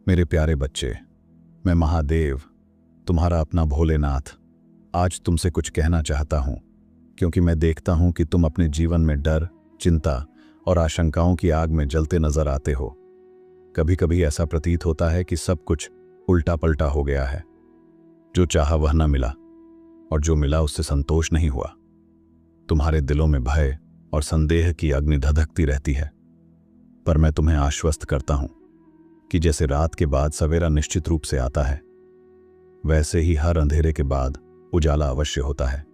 मेरे प्यारे बच्चे, मैं महादेव, तुम्हारा अपना भोलेनाथ, आज तुमसे कुछ कहना चाहता हूं, क्योंकि मैं देखता हूं कि तुम अपने जीवन में डर, चिंता और आशंकाओं की आग में जलते नजर आते हो। कभी कभी ऐसा प्रतीत होता है कि सब कुछ उल्टा पलटा हो गया है। जो चाहा वह न मिला और जो मिला उससे संतोष नहीं हुआ। तुम्हारे दिलों में भय और संदेह की अग्नि धधकती रहती है। पर मैं तुम्हें आश्वस्त करता हूं कि जैसे रात के बाद सवेरा निश्चित रूप से आता है, वैसे ही हर अंधेरे के बाद उजाला अवश्य होता है।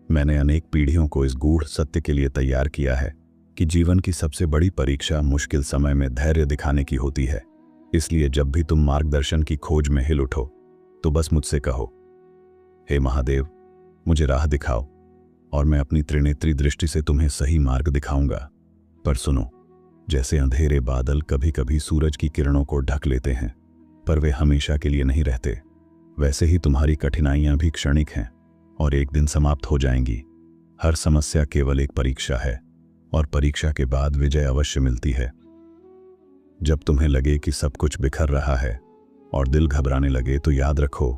मैंने अनेक पीढ़ियों को इस गूढ़ सत्य के लिए तैयार किया है कि जीवन की सबसे बड़ी परीक्षा मुश्किल समय में धैर्य दिखाने की होती है। इसलिए जब भी तुम मार्गदर्शन की खोज में हिल उठो, तो बस मुझसे कहो, हे महादेव, मुझे राह दिखाओ और मैं अपनी त्रिनेत्री दृष्टि से तुम्हें सही मार्ग दिखाऊंगा। पर सुनो, जैसे अंधेरे बादल कभी कभी सूरज की किरणों को ढक लेते हैं, पर वे हमेशा के लिए नहीं रहते, वैसे ही तुम्हारी कठिनाइयां भी क्षणिक हैं और एक दिन समाप्त हो जाएंगी। हर समस्या केवल एक परीक्षा है और परीक्षा के बाद विजय अवश्य मिलती है। जब तुम्हें लगे कि सब कुछ बिखर रहा है और दिल घबराने लगे, तो याद रखो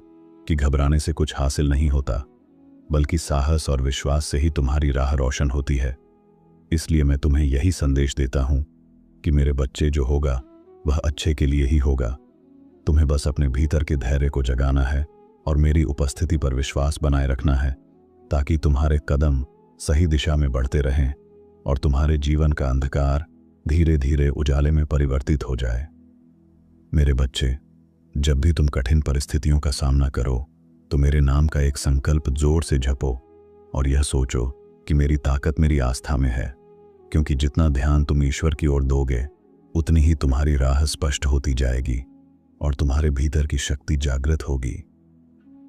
कि घबराने से कुछ हासिल नहीं होता, बल्कि साहस और विश्वास से ही तुम्हारी राह रोशन होती है। इसलिए मैं तुम्हें यही संदेश देता हूं कि मेरे बच्चे, जो होगा वह अच्छे के लिए ही होगा। तुम्हें बस अपने भीतर के धैर्य को जगाना है और मेरी उपस्थिति पर विश्वास बनाए रखना है, ताकि तुम्हारे कदम सही दिशा में बढ़ते रहें और तुम्हारे जीवन का अंधकार धीरे धीरे उजाले में परिवर्तित हो जाए। मेरे बच्चे, जब भी तुम कठिन परिस्थितियों का सामना करो, तो मेरे नाम का एक संकल्प जोर से जपो और यह सोचो कि मेरी ताकत मेरी आस्था में है, क्योंकि जितना ध्यान तुम ईश्वर की ओर दोगे, उतनी ही तुम्हारी राह स्पष्ट होती जाएगी और तुम्हारे भीतर की शक्ति जागृत होगी।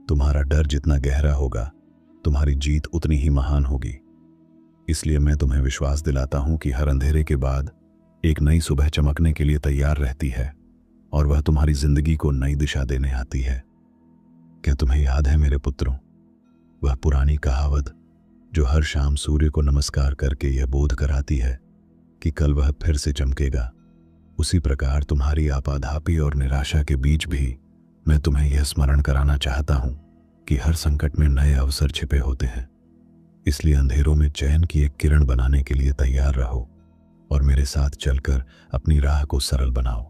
तुम्हारा डर जितना गहरा होगा, तुम्हारी जीत उतनी ही महान होगी। इसलिए मैं तुम्हें विश्वास दिलाता हूं कि हर अंधेरे के बाद एक नई सुबह चमकने के लिए तैयार रहती है और वह तुम्हारी जिंदगी को नई दिशा देने आती है। क्या तुम्हें याद है मेरे पुत्रों, वह पुरानी कहावत जो हर शाम सूर्य को नमस्कार करके यह बोध कराती है कि कल वह फिर से चमकेगा? उसी प्रकार तुम्हारी आपाधापी और निराशा के बीच भी मैं तुम्हें यह स्मरण कराना चाहता हूं कि हर संकट में नए अवसर छिपे होते हैं। इसलिए अंधेरों में चैन की एक किरण बनाने के लिए तैयार रहो और मेरे साथ चलकर अपनी राह को सरल बनाओ,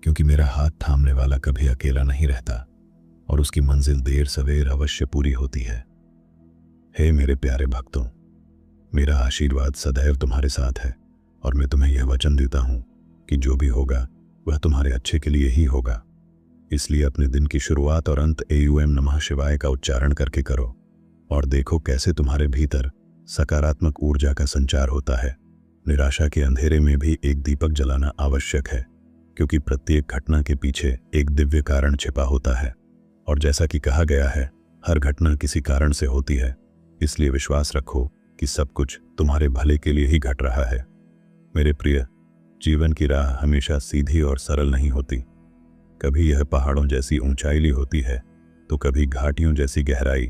क्योंकि मेरा हाथ थामने वाला कभी अकेला नहीं रहता और उसकी मंजिल देर सवेर अवश्य पूरी होती है। हे मेरे प्यारे भक्तों, मेरा आशीर्वाद सदैव तुम्हारे साथ है और मैं तुम्हें यह वचन देता हूं कि जो भी होगा वह तुम्हारे अच्छे के लिए ही होगा। इसलिए अपने दिन की शुरुआत और अंत एयूएम नमः शिवाय का उच्चारण करके करो और देखो कैसे तुम्हारे भीतर सकारात्मक ऊर्जा का संचार होता है। निराशा के अंधेरे में भी एक दीपक जलाना आवश्यक है, क्योंकि प्रत्येक घटना के पीछे एक दिव्य कारण छिपा होता है और जैसा कि कहा गया है, हर घटना किसी कारण से होती है। इसलिए विश्वास रखो कि सब कुछ तुम्हारे भले के लिए ही घट रहा है। मेरे प्रिय, जीवन की राह हमेशा सीधी और सरल नहीं होती। कभी यह पहाड़ों जैसी ऊंचाई होती है, तो कभी घाटियों जैसी गहराई।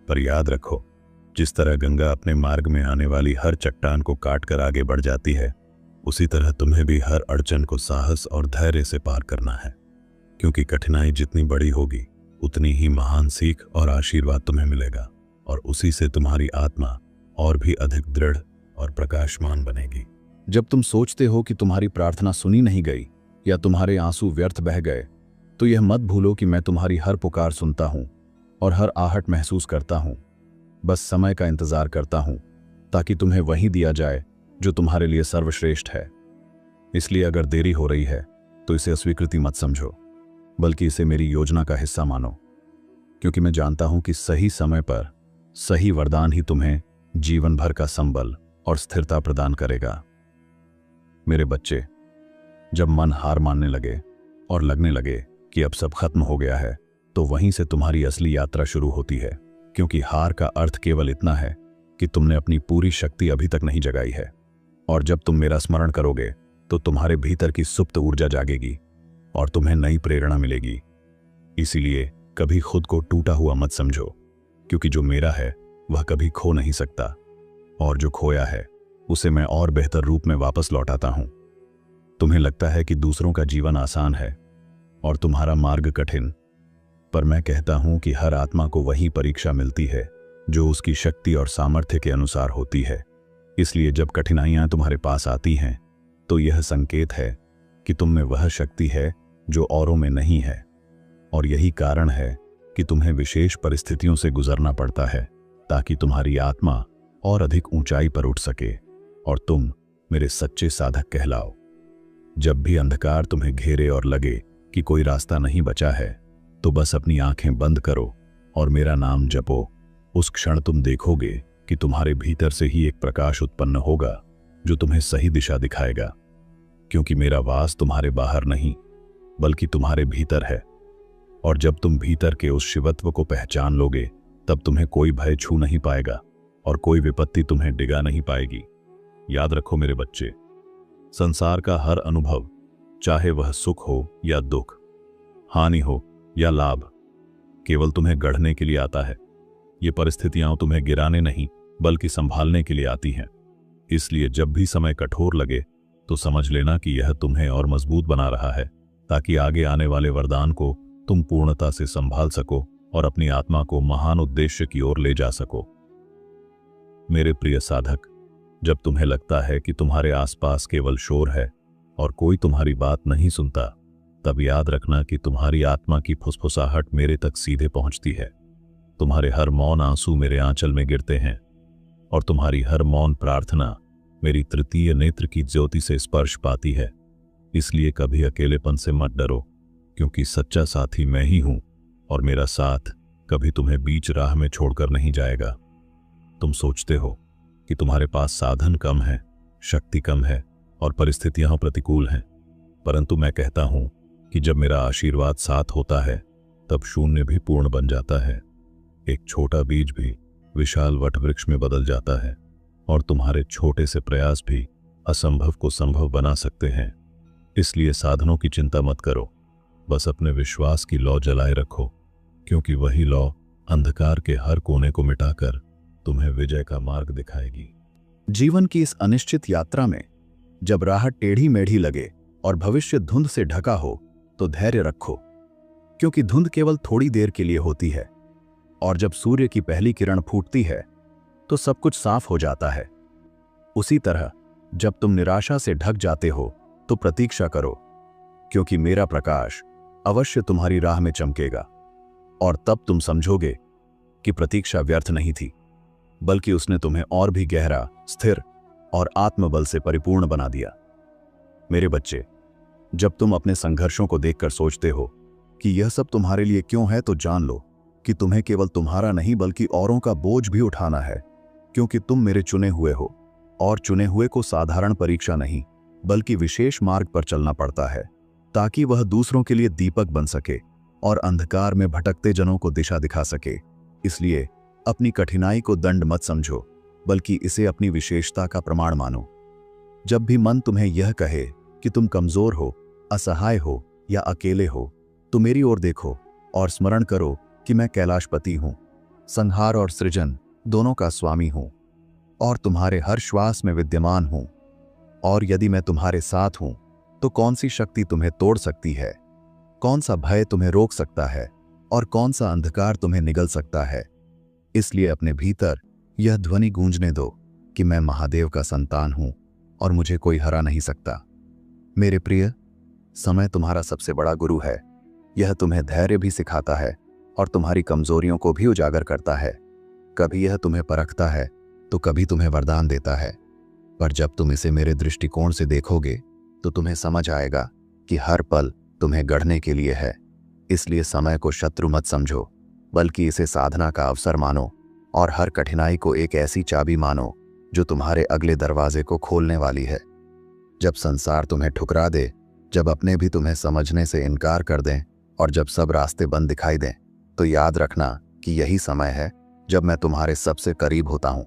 पर याद रखो, जिस तरह गंगा अपने मार्ग में आने वाली हर चट्टान को काट कर आगे बढ़ जाती है, उसी तरह तुम्हें भी हर अड़चन को साहस और धैर्य से पार करना है, क्योंकि कठिनाई जितनी बड़ी होगी, उतनी ही महान सीख और आशीर्वाद तुम्हें मिलेगा और उसी से तुम्हारी आत्मा और भी अधिक दृढ़ और प्रकाशमान बनेगी। जब तुम सोचते हो कि तुम्हारी प्रार्थना सुनी नहीं गई या तुम्हारे आंसू व्यर्थ बह गए, तो यह मत भूलो कि मैं तुम्हारी हर पुकार सुनता हूं और हर आहट महसूस करता हूं। बस समय का इंतजार करता हूं, ताकि तुम्हें वही दिया जाए जो तुम्हारे लिए सर्वश्रेष्ठ है। इसलिए अगर देरी हो रही है, तो इसे अस्वीकृति मत समझो, बल्कि इसे मेरी योजना का हिस्सा मानो, क्योंकि मैं जानता हूं कि सही समय पर सही वरदान ही तुम्हें जीवन भर का संबल और स्थिरता प्रदान करेगा। मेरे बच्चे, जब मन हार मानने लगे और लगने लगे कि अब सब खत्म हो गया है, तो वहीं से तुम्हारी असली यात्रा शुरू होती है, क्योंकि हार का अर्थ केवल इतना है कि तुमने अपनी पूरी शक्ति अभी तक नहीं जगाई है। और जब तुम मेरा स्मरण करोगे, तो तुम्हारे भीतर की सुप्त ऊर्जा जागेगी और तुम्हें नई प्रेरणा मिलेगी। इसीलिए कभी खुद को टूटा हुआ मत समझो, क्योंकि जो मेरा है वह कभी खो नहीं सकता और जो खोया है उसे मैं और बेहतर रूप में वापस लौटाता हूं। तुम्हें लगता है कि दूसरों का जीवन आसान है और तुम्हारा मार्ग कठिन, पर मैं कहता हूं कि हर आत्मा को वही परीक्षा मिलती है जो उसकी शक्ति और सामर्थ्य के अनुसार होती है। इसलिए जब कठिनाइयां तुम्हारे पास आती हैं तो यह संकेत है कि तुम में वह शक्ति है जो औरों में नहीं है, और यही कारण है कि तुम्हें विशेष परिस्थितियों से गुजरना पड़ता है ताकि तुम्हारी आत्मा और अधिक ऊंचाई पर उठ सके और तुम मेरे सच्चे साधक कहलाओ। जब भी अंधकार तुम्हें घेरे और लगे कि कोई रास्ता नहीं बचा है, तो बस अपनी आंखें बंद करो और मेरा नाम जपो। उस क्षण तुम देखोगे कि तुम्हारे भीतर से ही एक प्रकाश उत्पन्न होगा जो तुम्हें सही दिशा दिखाएगा, क्योंकि मेरा वास तुम्हारे बाहर नहीं बल्कि तुम्हारे भीतर है। और जब तुम भीतर के उस शिवत्व को पहचान लोगे, तब तुम्हें कोई भय छू नहीं पाएगा और कोई विपत्ति तुम्हें डिगा नहीं पाएगी। याद रखो मेरे बच्चे, संसार का हर अनुभव, चाहे वह सुख हो या दुख, हानि हो या लाभ, केवल तुम्हें गढ़ने के लिए आता है। ये परिस्थितियां तुम्हें गिराने नहीं बल्कि संभालने के लिए आती हैं। इसलिए जब भी समय कठोर लगे तो समझ लेना कि यह तुम्हें और मजबूत बना रहा है, ताकि आगे आने वाले वरदान को तुम पूर्णता से संभाल सको और अपनी आत्मा को महान उद्देश्य की ओर ले जा सको। मेरे प्रिय साधक, जब तुम्हें लगता है कि तुम्हारे आसपास केवल शोर है और कोई तुम्हारी बात नहीं सुनता, तब याद रखना कि तुम्हारी आत्मा की फुसफुसाहट मेरे तक सीधे पहुंचती है। तुम्हारे हर मौन आंसू मेरे आंचल में गिरते हैं और तुम्हारी हर मौन प्रार्थना मेरी तृतीय नेत्र की ज्योति से स्पर्श पाती है। इसलिए कभी अकेलेपन से मत डरो, क्योंकि सच्चा साथी मैं ही हूं और मेरा साथ कभी तुम्हें बीच राह में छोड़कर नहीं जाएगा। तुम सोचते हो कि तुम्हारे पास साधन कम है, शक्ति कम है और परिस्थितियां प्रतिकूल हैं, परंतु मैं कहता हूं कि जब मेरा आशीर्वाद साथ होता है तब शून्य भी पूर्ण बन जाता है। एक छोटा बीज भी विशाल वटवृक्ष में बदल जाता है और तुम्हारे छोटे से प्रयास भी असंभव को संभव बना सकते हैं। इसलिए साधनों की चिंता मत करो, बस अपने विश्वास की लौ जलाए रखो, क्योंकि वही लौ अंधकार के हर कोने को मिटाकर तुम्हें विजय का मार्ग दिखाएगी। जीवन की इस अनिश्चित यात्रा में जब राह टेढ़ी मेढ़ी लगे और भविष्य धुंध से ढका हो, तो धैर्य रखो, क्योंकि धुंध केवल थोड़ी देर के लिए होती है और जब सूर्य की पहली किरण फूटती है तो सब कुछ साफ हो जाता है। उसी तरह जब तुम निराशा से ढक जाते हो तो प्रतीक्षा करो, क्योंकि मेरा प्रकाश अवश्य तुम्हारी राह में चमकेगा और तब तुम समझोगे कि प्रतीक्षा व्यर्थ नहीं थी, बल्कि उसने तुम्हें और भी गहरा, स्थिर और आत्मबल से परिपूर्ण बना दिया। मेरे बच्चे, जब तुम अपने संघर्षों को देखकर सोचते हो कि यह सब तुम्हारे लिए क्यों है, तो जान लो कि तुम्हें केवल तुम्हारा नहीं बल्कि औरों का बोझ भी उठाना है, क्योंकि तुम मेरे चुने हुए हो और चुने हुए को साधारण परीक्षा नहीं बल्कि विशेष मार्ग पर चलना पड़ता है, ताकि वह दूसरों के लिए दीपक बन सके और अंधकार में भटकते जनों को दिशा दिखा सके। इसलिए अपनी कठिनाई को दंड मत समझो, बल्कि इसे अपनी विशेषता का प्रमाण मानो। जब भी मन तुम्हें यह कहे कि तुम कमजोर हो, असहाय हो या अकेले हो, तो मेरी ओर देखो और स्मरण करो कि मैं कैलाशपति हूं, संहार और सृजन दोनों का स्वामी हूं और तुम्हारे हर श्वास में विद्यमान हूं। और यदि मैं तुम्हारे साथ हूं तो कौन सी शक्ति तुम्हें तोड़ सकती है, कौन सा भय तुम्हें रोक सकता है और कौन सा अंधकार तुम्हें निगल सकता है। इसलिए अपने भीतर यह ध्वनि गूंजने दो कि मैं महादेव का संतान हूं और मुझे कोई हरा नहीं सकता। मेरे प्रिय, समय तुम्हारा सबसे बड़ा गुरु है। यह तुम्हें धैर्य भी सिखाता है और तुम्हारी कमजोरियों को भी उजागर करता है। कभी यह तुम्हें परखता है तो कभी तुम्हें वरदान देता है, पर जब तुम इसे मेरे दृष्टिकोण से देखोगे तो तुम्हें समझ आएगा कि हर पल तुम्हें गढ़ने के लिए है। इसलिए समय को शत्रु मत समझो, बल्कि इसे साधना का अवसर मानो और हर कठिनाई को एक ऐसी चाबी मानो जो तुम्हारे अगले दरवाजे को खोलने वाली है। जब संसार तुम्हें ठुकरा दे, जब अपने भी तुम्हें समझने से इनकार कर दें और जब सब रास्ते बंद दिखाई दें, तो याद रखना कि यही समय है जब मैं तुम्हारे सबसे करीब होता हूं,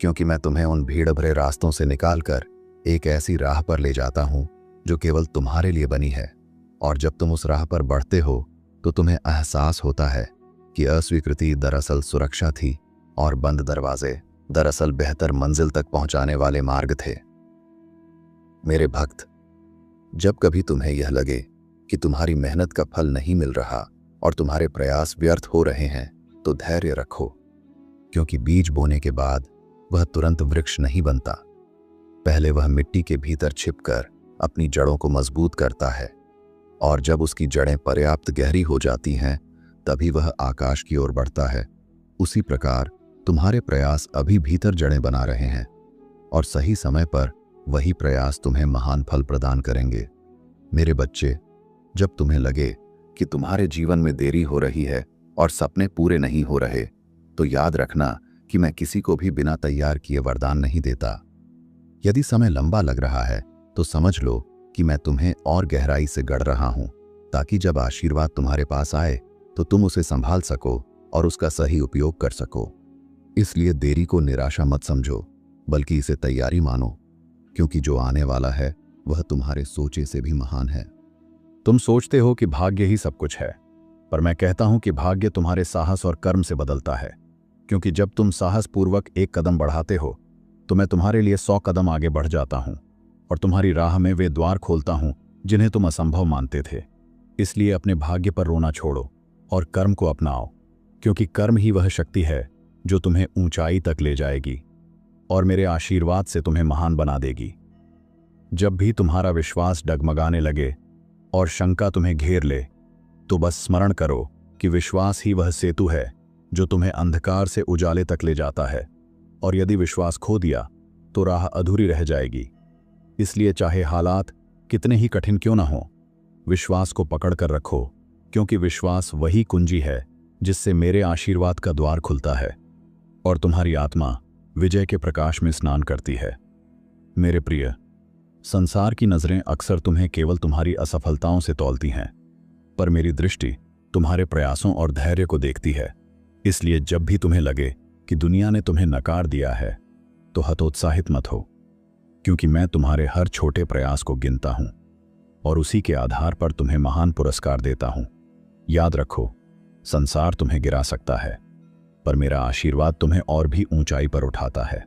क्योंकि मैं तुम्हें उन भीड़ भरे रास्तों से निकालकर एक ऐसी राह पर ले जाता हूं जो केवल तुम्हारे लिए बनी है। और जब तुम उस राह पर बढ़ते हो तो तुम्हें एहसास होता है कि अस्वीकृति दरअसल सुरक्षा थी और बंद दरवाजे दरअसल बेहतर मंजिल तक पहुंचाने वाले मार्ग थे। मेरे भक्त, जब कभी तुम्हें यह लगे कि तुम्हारी मेहनत का फल नहीं मिल रहा और तुम्हारे प्रयास व्यर्थ हो रहे हैं, तो धैर्य रखो, क्योंकि बीज बोने के बाद वह तुरंत वृक्ष नहीं बनता। पहले वह मिट्टी के भीतर छिपकर अपनी जड़ों को मजबूत करता है, और जब उसकी जड़ें पर्याप्त गहरी हो जाती हैं, तभी वह आकाश की ओर बढ़ता है। उसी प्रकार तुम्हारे प्रयास अभी भीतर जड़ें बना रहे हैं, और सही समय पर वही प्रयास तुम्हें महान फल प्रदान करेंगे। मेरे बच्चे, जब तुम्हें लगे कि तुम्हारे जीवन में देरी हो रही है और सपने पूरे नहीं हो रहे, तो याद रखना कि मैं किसी को भी बिना तैयार किए वरदान नहीं देता। यदि समय लंबा लग रहा है तो समझ लो कि मैं तुम्हें और गहराई से गढ़ रहा हूं, ताकि जब आशीर्वाद तुम्हारे पास आए तो तुम उसे संभाल सको और उसका सही उपयोग कर सको। इसलिए देरी को निराशा मत समझो, बल्कि इसे तैयारी मानो, क्योंकि जो आने वाला है वह तुम्हारे सोचे से भी महान है। तुम सोचते हो कि भाग्य ही सब कुछ है, पर मैं कहता हूं कि भाग्य तुम्हारे साहस और कर्म से बदलता है, क्योंकि जब तुम साहसपूर्वक एक कदम बढ़ाते हो तो मैं तुम्हारे लिए 100 कदम आगे बढ़ जाता हूं और तुम्हारी राह में वे द्वार खोलता हूं जिन्हें तुम असंभव मानते थे। इसलिए अपने भाग्य पर रोना छोड़ो और कर्म को अपनाओ, क्योंकि कर्म ही वह शक्ति है जो तुम्हें ऊंचाई तक ले जाएगी और मेरे आशीर्वाद से तुम्हें महान बना देगी। जब भी तुम्हारा विश्वास डगमगाने लगे और शंका तुम्हें घेर ले, तो बस स्मरण करो कि विश्वास ही वह सेतु है जो तुम्हें अंधकार से उजाले तक ले जाता है, और यदि विश्वास खो दिया तो राह अधूरी रह जाएगी। इसलिए चाहे हालात कितने ही कठिन क्यों ना हो, विश्वास को पकड़ कर रखो, क्योंकि विश्वास वही कुंजी है जिससे मेरे आशीर्वाद का द्वार खुलता है और तुम्हारी आत्मा विजय के प्रकाश में स्नान करती है। मेरे प्रिय, संसार की नजरें अक्सर तुम्हें केवल तुम्हारी असफलताओं से तौलती हैं, पर मेरी दृष्टि तुम्हारे प्रयासों और धैर्य को देखती है। इसलिए जब भी तुम्हें लगे कि दुनिया ने तुम्हें नकार दिया है, तो हतोत्साहित मत हो, क्योंकि मैं तुम्हारे हर छोटे प्रयास को गिनता हूं और उसी के आधार पर तुम्हें महान पुरस्कार देता हूं। याद रखो, संसार तुम्हें गिरा सकता है, पर मेरा आशीर्वाद तुम्हें और भी ऊंचाई पर उठाता है।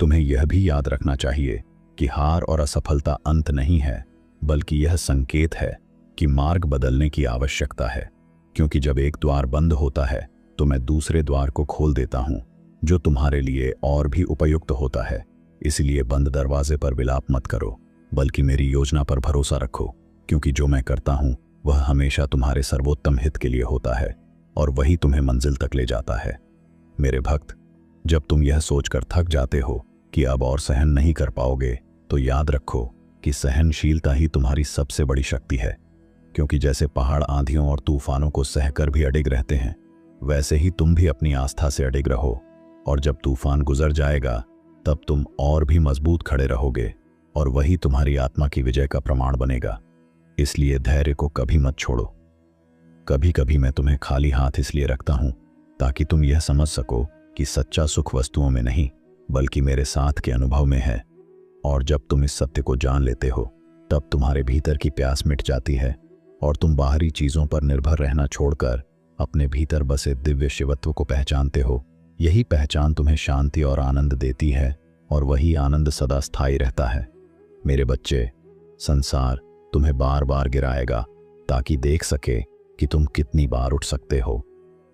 तुम्हें यह भी याद रखना चाहिए कि हार और असफलता अंत नहीं है, बल्कि यह संकेत है कि मार्ग बदलने की आवश्यकता है, क्योंकि जब एक द्वार बंद होता है तो मैं दूसरे द्वार को खोल देता हूं जो तुम्हारे लिए और भी उपयुक्त होता है। इसलिए बंद दरवाजे पर विलाप मत करो, बल्कि मेरी योजना पर भरोसा रखो, क्योंकि जो मैं करता हूं वह हमेशा तुम्हारे सर्वोत्तम हित के लिए होता है और वही तुम्हें मंजिल तक ले जाता है। मेरे भक्त, जब तुम यह सोचकर थक जाते हो कि अब और सहन नहीं कर पाओगे, तो याद रखो कि सहनशीलता ही तुम्हारी सबसे बड़ी शक्ति है, क्योंकि जैसे पहाड़ आंधियों और तूफानों को सहकर भी अडिग रहते हैं, वैसे ही तुम भी अपनी आस्था से अडिग रहो, और जब तूफान गुजर जाएगा तब तुम और भी मजबूत खड़े रहोगे, और वही तुम्हारी आत्मा की विजय का प्रमाण बनेगा। इसलिए धैर्य को कभी मत छोड़ो। कभी कभी मैं तुम्हें खाली हाथ इसलिए रखता हूं ताकि तुम यह समझ सको कि सच्चा सुख वस्तुओं में नहीं, बल्कि मेरे साथ के अनुभव में है। और जब तुम इस सत्य को जान लेते हो, तब तुम्हारे भीतर की प्यास मिट जाती है और तुम बाहरी चीजों पर निर्भर रहना छोड़कर अपने भीतर बसे दिव्य शिवत्व को पहचानते हो। यही पहचान तुम्हें शांति और आनंद देती है, और वही आनंद सदा स्थायी रहता है। मेरे बच्चे, संसार तुम्हें बार बार गिराएगा ताकि देख सके कि तुम कितनी बार उठ सकते हो,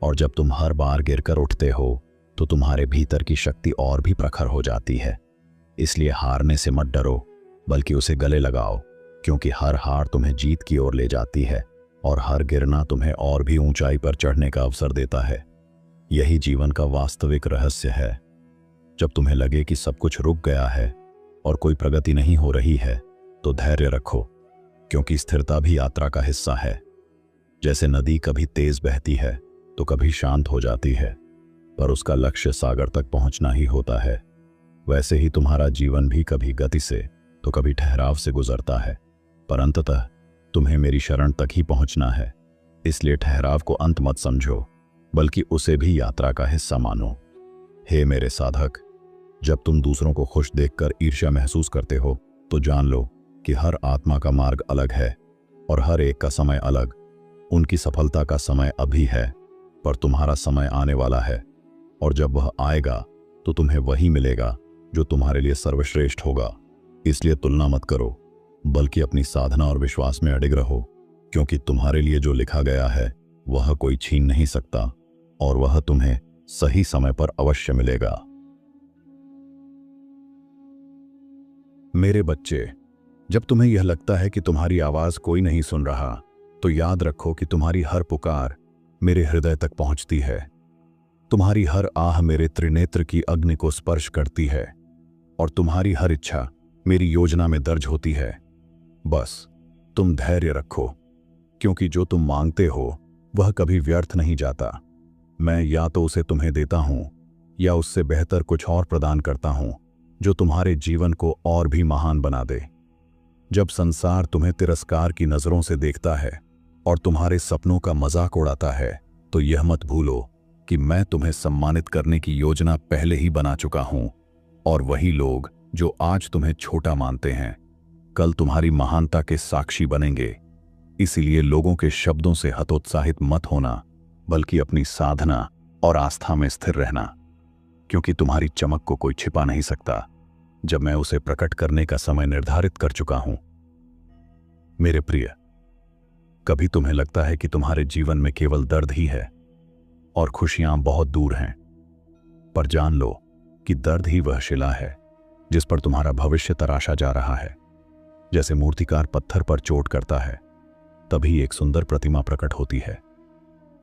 और जब तुम हर बार गिरकर उठते हो तो तुम्हारे भीतर की शक्ति और भी प्रखर हो जाती है। इसलिए हारने से मत डरो, बल्कि उसे गले लगाओ, क्योंकि हर हार तुम्हें जीत की ओर ले जाती है और हर गिरना तुम्हें और भी ऊंचाई पर चढ़ने का अवसर देता है। यही जीवन का वास्तविक रहस्य है। जब तुम्हें लगे कि सब कुछ रुक गया है और कोई प्रगति नहीं हो रही है, तो धैर्य रखो, क्योंकि स्थिरता भी यात्रा का हिस्सा है। जैसे नदी कभी तेज बहती है तो कभी शांत हो जाती है, पर उसका लक्ष्य सागर तक पहुंचना ही होता है, वैसे ही तुम्हारा जीवन भी कभी गति से तो कभी ठहराव से गुजरता है, पर अंततः तुम्हें मेरी शरण तक ही पहुंचना है। इसलिए ठहराव को अंत मत समझो, बल्कि उसे भी यात्रा का हिस्सा मानो। हे मेरे साधक, जब तुम दूसरों को खुश देखकर ईर्ष्या महसूस करते हो, तो जान लो कि हर आत्मा का मार्ग अलग है और हर एक का समय अलग। उनकी सफलता का समय अभी है, पर तुम्हारा समय आने वाला है, और जब वह आएगा तो तुम्हें वही मिलेगा जो तुम्हारे लिए सर्वश्रेष्ठ होगा। इसलिए तुलना मत करो, बल्कि अपनी साधना और विश्वास में अडिग रहो, क्योंकि तुम्हारे लिए जो लिखा गया है वह कोई छीन नहीं सकता और वह तुम्हें सही समय पर अवश्य मिलेगा। मेरे बच्चे, जब तुम्हें यह लगता है कि तुम्हारी आवाज कोई नहीं सुन रहा, तो याद रखो कि तुम्हारी हर पुकार मेरे हृदय तक पहुंचती है। तुम्हारी हर आह मेरे त्रिनेत्र की अग्नि को स्पर्श करती है और तुम्हारी हर इच्छा मेरी योजना में दर्ज होती है। बस तुम धैर्य रखो, क्योंकि जो तुम मांगते हो वह कभी व्यर्थ नहीं जाता। मैं या तो उसे तुम्हें देता हूं या उससे बेहतर कुछ और प्रदान करता हूं, जो तुम्हारे जीवन को और भी महान बना दे। जब संसार तुम्हें तिरस्कार की नजरों से देखता है और तुम्हारे सपनों का मजाक उड़ाता है, तो यह मत भूलो कि मैं तुम्हें सम्मानित करने की योजना पहले ही बना चुका हूं, और वही लोग जो आज तुम्हें छोटा मानते हैं कल तुम्हारी महानता के साक्षी बनेंगे। इसीलिए लोगों के शब्दों से हतोत्साहित मत होना, बल्कि अपनी साधना और आस्था में स्थिर रहना, क्योंकि तुम्हारी चमक को कोई छिपा नहीं सकता जब मैं उसे प्रकट करने का समय निर्धारित कर चुका हूं। मेरे प्रिय, कभी तुम्हें लगता है कि तुम्हारे जीवन में केवल दर्द ही है और खुशियां बहुत दूर हैं, पर जान लो कि दर्द ही वह शिला है जिस पर तुम्हारा भविष्य तराशा जा रहा है। जैसे मूर्तिकार पत्थर पर चोट करता है तभी एक सुंदर प्रतिमा प्रकट होती है,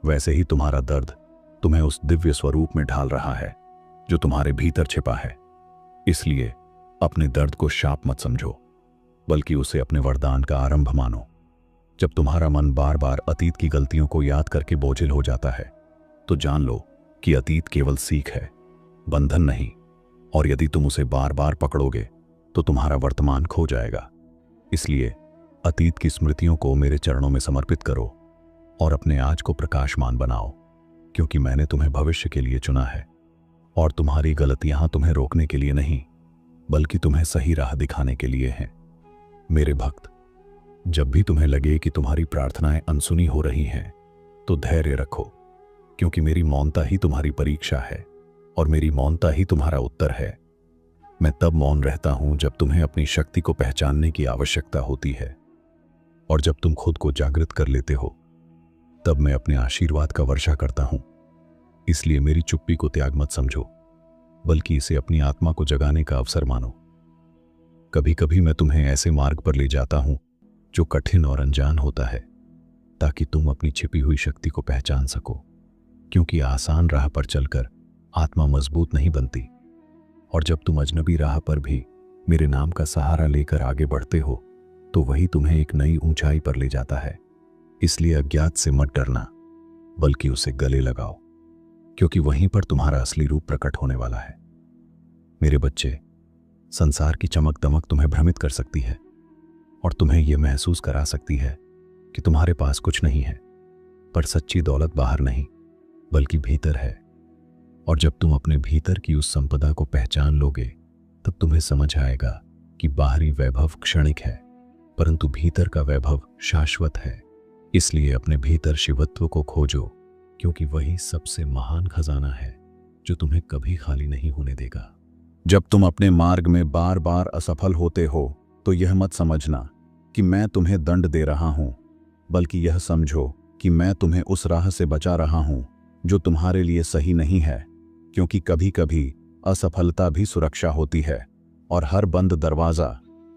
वैसे ही तुम्हारा दर्द तुम्हें उस दिव्य स्वरूप में ढाल रहा है जो तुम्हारे भीतर छिपा है। इसलिए अपने दर्द को शाप मत समझो, बल्कि उसे अपने वरदान का आरंभ मानो। जब तुम्हारा मन बार बार अतीत की गलतियों को याद करके बोझिल हो जाता है, तो जान लो कि अतीत केवल सीख है, बंधन नहीं, और यदि तुम उसे बार बार पकड़ोगे तो तुम्हारा वर्तमान खो जाएगा। इसलिए अतीत की स्मृतियों को मेरे चरणों में समर्पित करो और अपने आज को प्रकाशमान बनाओ, क्योंकि मैंने तुम्हें भविष्य के लिए चुना है और तुम्हारी गलतियां तुम्हें रोकने के लिए नहीं, बल्कि तुम्हें सही राह दिखाने के लिए हैं। मेरे भक्त, जब भी तुम्हें लगे कि तुम्हारी प्रार्थनाएं अनसुनी हो रही हैं, तो धैर्य रखो, क्योंकि मेरी मौनता ही तुम्हारी परीक्षा है और मेरी मौनता ही तुम्हारा उत्तर है। मैं तब मौन रहता हूं जब तुम्हें अपनी शक्ति को पहचानने की आवश्यकता होती है, और जब तुम खुद को जागृत कर लेते हो तब मैं अपने आशीर्वाद का वर्षा करता हूं। इसलिए मेरी चुप्पी को त्याग मत समझो, बल्कि इसे अपनी आत्मा को जगाने का अवसर मानो। कभी कभी मैं तुम्हें ऐसे मार्ग पर ले जाता हूं जो कठिन और अनजान होता है, ताकि तुम अपनी छिपी हुई शक्ति को पहचान सको, क्योंकि आसान राह पर चलकर आत्मा मजबूत नहीं बनती, और जब तुम अजनबी राह पर भी मेरे नाम का सहारा लेकर आगे बढ़ते हो, तो वही तुम्हें एक नई ऊंचाई पर ले जाता है। इसलिए अज्ञात से मत डरना, बल्कि उसे गले लगाओ, क्योंकि वहीं पर तुम्हारा असली रूप प्रकट होने वाला है। मेरे बच्चे, संसार की चमक दमक तुम्हें भ्रमित कर सकती है और तुम्हें यह महसूस करा सकती है कि तुम्हारे पास कुछ नहीं है, पर सच्ची दौलत बाहर नहीं बल्कि भीतर है। और जब तुम अपने भीतर की उस संपदा को पहचान लोगे, तब तुम्हें समझ आएगा कि बाहरी वैभव क्षणिक है, परंतु भीतर का वैभव शाश्वत है। इसलिए अपने भीतर शिवत्व को खोजो, क्योंकि वही सबसे महान खजाना है जो तुम्हें कभी खाली नहीं होने देगा। जब तुम अपने मार्ग में बार बार असफल होते हो, तो यह मत समझना कि मैं तुम्हें दंड दे रहा हूं, बल्कि यह समझो कि मैं तुम्हें उस राह से बचा रहा हूं जो तुम्हारे लिए सही नहीं है, क्योंकि कभी कभी असफलता भी सुरक्षा होती है और हर बंद दरवाजा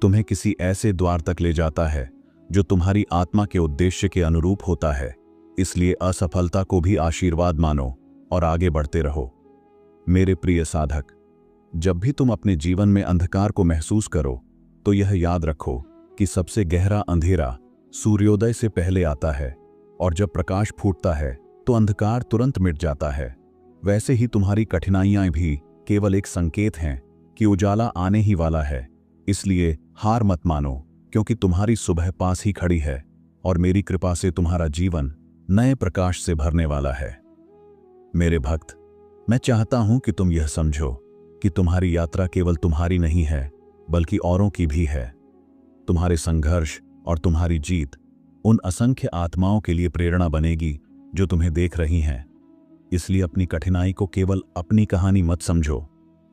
तुम्हें किसी ऐसे द्वार तक ले जाता है जो तुम्हारी आत्मा के उद्देश्य के अनुरूप होता है। इसलिए असफलता को भी आशीर्वाद मानो और आगे बढ़ते रहो। मेरे प्रिय साधक, जब भी तुम अपने जीवन में अंधकार को महसूस करो, तो यह याद रखो कि सबसे गहरा अंधेरा सूर्योदय से पहले आता है, और जब प्रकाश फूटता है तो अंधकार तुरंत मिट जाता है। वैसे ही तुम्हारी कठिनाइयां भी केवल एक संकेत हैं कि उजाला आने ही वाला है। इसलिए हार मत मानो, क्योंकि तुम्हारी सुबह पास ही खड़ी है और मेरी कृपा से तुम्हारा जीवन नए प्रकाश से भरने वाला है। मेरे भक्त, मैं चाहता हूं कि तुम यह समझो कि तुम्हारी यात्रा केवल तुम्हारी नहीं है, बल्कि औरों की भी है। तुम्हारे संघर्ष और तुम्हारी जीत उन असंख्य आत्माओं के लिए प्रेरणा बनेगी जो तुम्हें देख रही हैं। इसलिए अपनी कठिनाई को केवल अपनी कहानी मत समझो,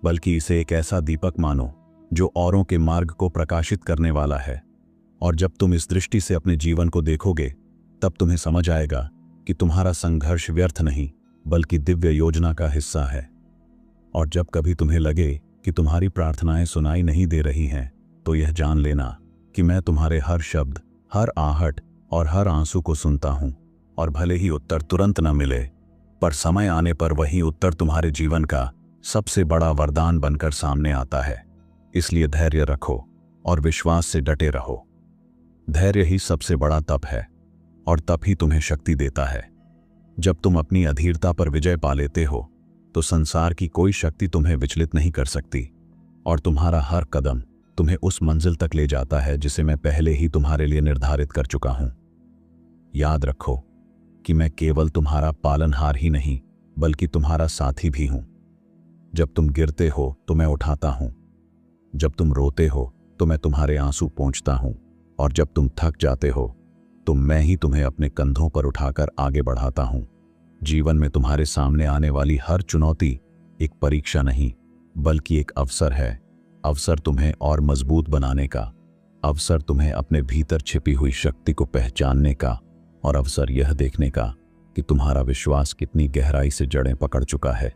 बल्कि इसे एक ऐसा दीपक मानो जो औरों के मार्ग को प्रकाशित करने वाला है। और जब तुम इस दृष्टि से अपने जीवन को देखोगे तब तुम्हें समझ आएगा कि तुम्हारा संघर्ष व्यर्थ नहीं बल्कि दिव्य योजना का हिस्सा है। और जब कभी तुम्हें लगे कि तुम्हारी प्रार्थनाएं सुनाई नहीं दे रही हैं, तो यह जान लेना कि मैं तुम्हारे हर शब्द, हर आहट और हर आंसू को सुनता हूं। और भले ही उत्तर तुरंत न मिले, पर समय आने पर वही उत्तर तुम्हारे जीवन का सबसे बड़ा वरदान बनकर सामने आता है। इसलिए धैर्य रखो और विश्वास से डटे रहो। धैर्य ही सबसे बड़ा तप है और तप ही तुम्हें शक्ति देता है। जब तुम अपनी अधीरता पर विजय पा लेते हो तो संसार की कोई शक्ति तुम्हें विचलित नहीं कर सकती और तुम्हारा हर कदम तुम्हें उस मंजिल तक ले जाता है जिसे मैं पहले ही तुम्हारे लिए निर्धारित कर चुका हूं। याद रखो कि मैं केवल तुम्हारा पालनहार ही नहीं बल्कि तुम्हारा साथी भी हूं। जब तुम गिरते हो तो मैं उठाता हूं, जब तुम रोते हो तो मैं तुम्हारे आंसू पोंछता हूं, और जब तुम थक जाते हो तो मैं ही तुम्हें अपने कंधों पर उठाकर आगे बढ़ाता हूं। जीवन में तुम्हारे सामने आने वाली हर चुनौती एक परीक्षा नहीं बल्कि एक अवसर है। अवसर तुम्हें और मजबूत बनाने का, अवसर तुम्हें अपने भीतर छिपी हुई शक्ति को पहचानने का, और अवसर यह देखने का कि तुम्हारा विश्वास कितनी गहराई से जड़ें पकड़ चुका है।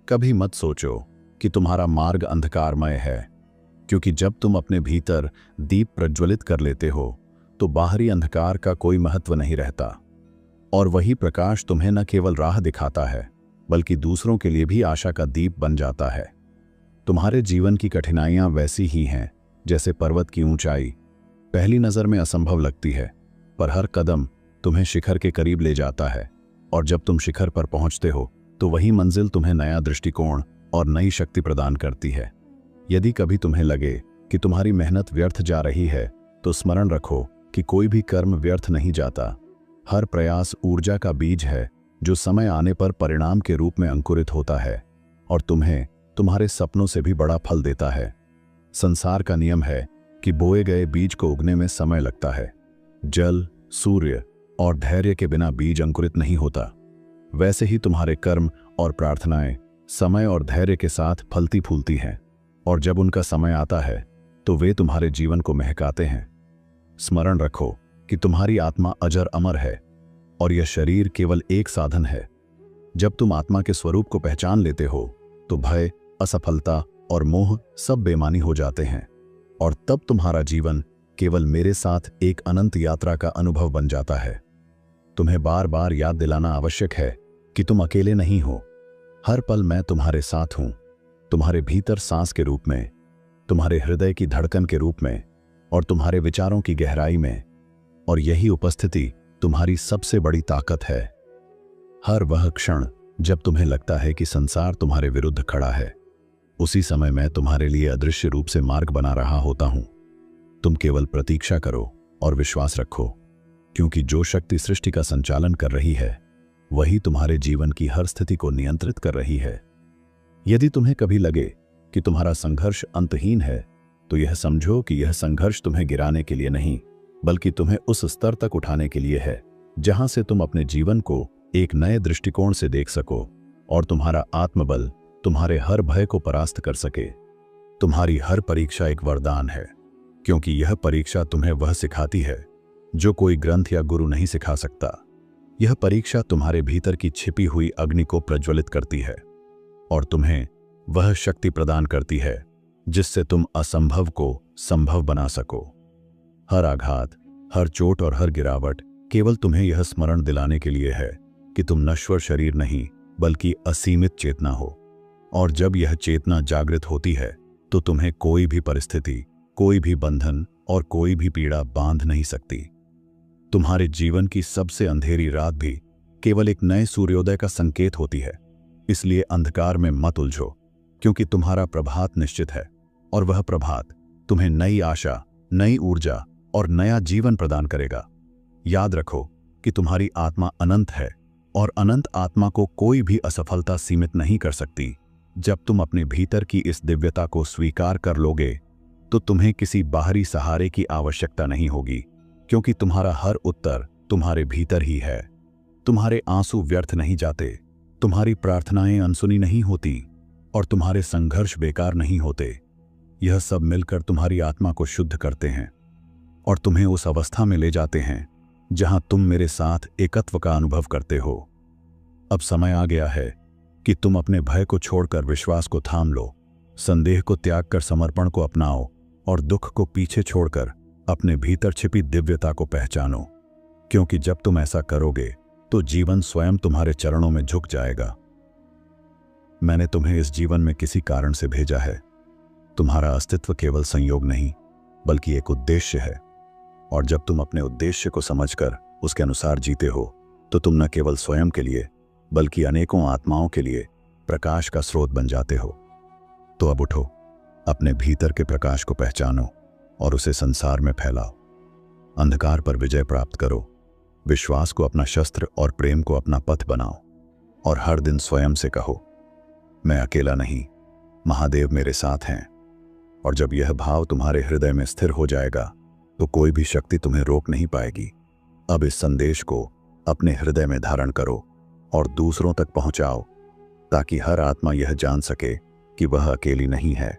कभी मत सोचो कि तुम्हारा मार्ग अंधकारमय है, क्योंकि जब तुम अपने भीतर दीप प्रज्वलित कर लेते हो तो बाहरी अंधकार का कोई महत्व नहीं रहता, और वही प्रकाश तुम्हें न केवल राह दिखाता है बल्कि दूसरों के लिए भी आशा का दीप बन जाता है। तुम्हारे जीवन की कठिनाइयां वैसी ही हैं जैसे पर्वत की ऊंचाई। पहली नज़र में असंभव लगती है, पर हर कदम तुम्हें शिखर के करीब ले जाता है, और जब तुम शिखर पर पहुंचते हो तो वही मंजिल तुम्हें नया दृष्टिकोण और नई शक्ति प्रदान करती है। यदि कभी तुम्हें लगे कि तुम्हारी मेहनत व्यर्थ जा रही है तो स्मरण रखो कि कोई भी कर्म व्यर्थ नहीं जाता। हर प्रयास ऊर्जा का बीज है जो समय आने पर परिणाम के रूप में अंकुरित होता है और तुम्हें तुम्हारे सपनों से भी बड़ा फल देता है। संसार का नियम है कि बोए गए बीज को उगने में समय लगता है। जल, सूर्य और धैर्य के बिना बीज अंकुरित नहीं होता। वैसे ही तुम्हारे कर्म और प्रार्थनाएं समय और धैर्य के साथ फलती फूलती हैं, और जब उनका समय आता है तो वे तुम्हारे जीवन को महकाते हैं। स्मरण रखो कि तुम्हारी आत्मा अजर अमर है और यह शरीर केवल एक साधन है। जब तुम आत्मा के स्वरूप को पहचान लेते हो तो भय, असफलता और मोह सब बेमानी हो जाते हैं, और तब तुम्हारा जीवन केवल मेरे साथ एक अनंत यात्रा का अनुभव बन जाता है। तुम्हें बार बार याद दिलाना आवश्यक है कि तुम अकेले नहीं हो। हर पल मैं तुम्हारे साथ हूं, तुम्हारे भीतर सांस के रूप में, तुम्हारे हृदय की धड़कन के रूप में और तुम्हारे विचारों की गहराई में, और यही उपस्थिति तुम्हारी सबसे बड़ी ताकत है। हर वह क्षण जब तुम्हें लगता है कि संसार तुम्हारे विरुद्ध खड़ा है, उसी समय मैं तुम्हारे लिए अदृश्य रूप से मार्ग बना रहा होता हूं। तुम केवल प्रतीक्षा करो और विश्वास रखो, क्योंकि जो शक्ति सृष्टि का संचालन कर रही है वही तुम्हारे जीवन की हर स्थिति को नियंत्रित कर रही है। यदि तुम्हें कभी लगे कि तुम्हारा संघर्ष अंतहीन है, तो यह समझो कि यह संघर्ष तुम्हें गिराने के लिए नहीं बल्कि तुम्हें उस स्तर तक उठाने के लिए है जहां से तुम अपने जीवन को एक नए दृष्टिकोण से देख सको और तुम्हारा आत्मबल तुम्हारे हर भय को परास्त कर सके। तुम्हारी हर परीक्षा एक वरदान है, क्योंकि यह परीक्षा तुम्हें वह सिखाती है जो कोई ग्रंथ या गुरु नहीं सिखा सकता। यह परीक्षा तुम्हारे भीतर की छिपी हुई अग्नि को प्रज्वलित करती है और तुम्हें वह शक्ति प्रदान करती है जिससे तुम असंभव को संभव बना सको। हर आघात, हर चोट और हर गिरावट केवल तुम्हें यह स्मरण दिलाने के लिए है कि तुम नश्वर शरीर नहीं बल्कि असीमित चेतना हो, और जब यह चेतना जागृत होती है तो तुम्हें कोई भी परिस्थिति, कोई भी बंधन और कोई भी पीड़ा बांध नहीं सकती। तुम्हारे जीवन की सबसे अंधेरी रात भी केवल एक नए सूर्योदय का संकेत होती है। इसलिए अंधकार में मत उलझो, क्योंकि तुम्हारा प्रभात निश्चित है, और वह प्रभात तुम्हें नई आशा, नई ऊर्जा और नया जीवन प्रदान करेगा। याद रखो कि तुम्हारी आत्मा अनंत है और अनंत आत्मा को कोई भी असफलता सीमित नहीं कर सकती। जब तुम अपने भीतर की इस दिव्यता को स्वीकार कर लोगे तो तुम्हें किसी बाहरी सहारे की आवश्यकता नहीं होगी, क्योंकि तुम्हारा हर उत्तर तुम्हारे भीतर ही है। तुम्हारे आंसू व्यर्थ नहीं जाते, तुम्हारी प्रार्थनाएं अनसुनी नहीं होती और तुम्हारे संघर्ष बेकार नहीं होते। यह सब मिलकर तुम्हारी आत्मा को शुद्ध करते हैं और तुम्हें उस अवस्था में ले जाते हैं जहां तुम मेरे साथ एकत्व का अनुभव करते हो। अब समय आ गया है कि तुम अपने भय को छोड़कर विश्वास को थाम लो, संदेह को त्याग कर समर्पण को अपनाओ और दुख को पीछे छोड़कर अपने भीतर छिपी दिव्यता को पहचानो। क्योंकि जब तुम ऐसा करोगे तो जीवन स्वयं तुम्हारे चरणों में झुक जाएगा। मैंने तुम्हें इस जीवन में किसी कारण से भेजा है। तुम्हारा अस्तित्व केवल संयोग नहीं बल्कि एक उद्देश्य है, और जब तुम अपने उद्देश्य को समझकर उसके अनुसार जीते हो तो तुम न केवल स्वयं के लिए बल्कि अनेकों आत्माओं के लिए प्रकाश का स्रोत बन जाते हो। तो अब उठो, अपने भीतर के प्रकाश को पहचानो और उसे संसार में फैलाओ। अंधकार पर विजय प्राप्त करो, विश्वास को अपना शस्त्र और प्रेम को अपना पथ बनाओ, और हर दिन स्वयं से कहो, मैं अकेला नहीं, महादेव मेरे साथ हैं। और जब यह भाव तुम्हारे हृदय में स्थिर हो जाएगा तो कोई भी शक्ति तुम्हें रोक नहीं पाएगी। अब इस संदेश को अपने हृदय में धारण करो और दूसरों तक पहुंचाओ, ताकि हर आत्मा यह जान सके कि वह अकेली नहीं है।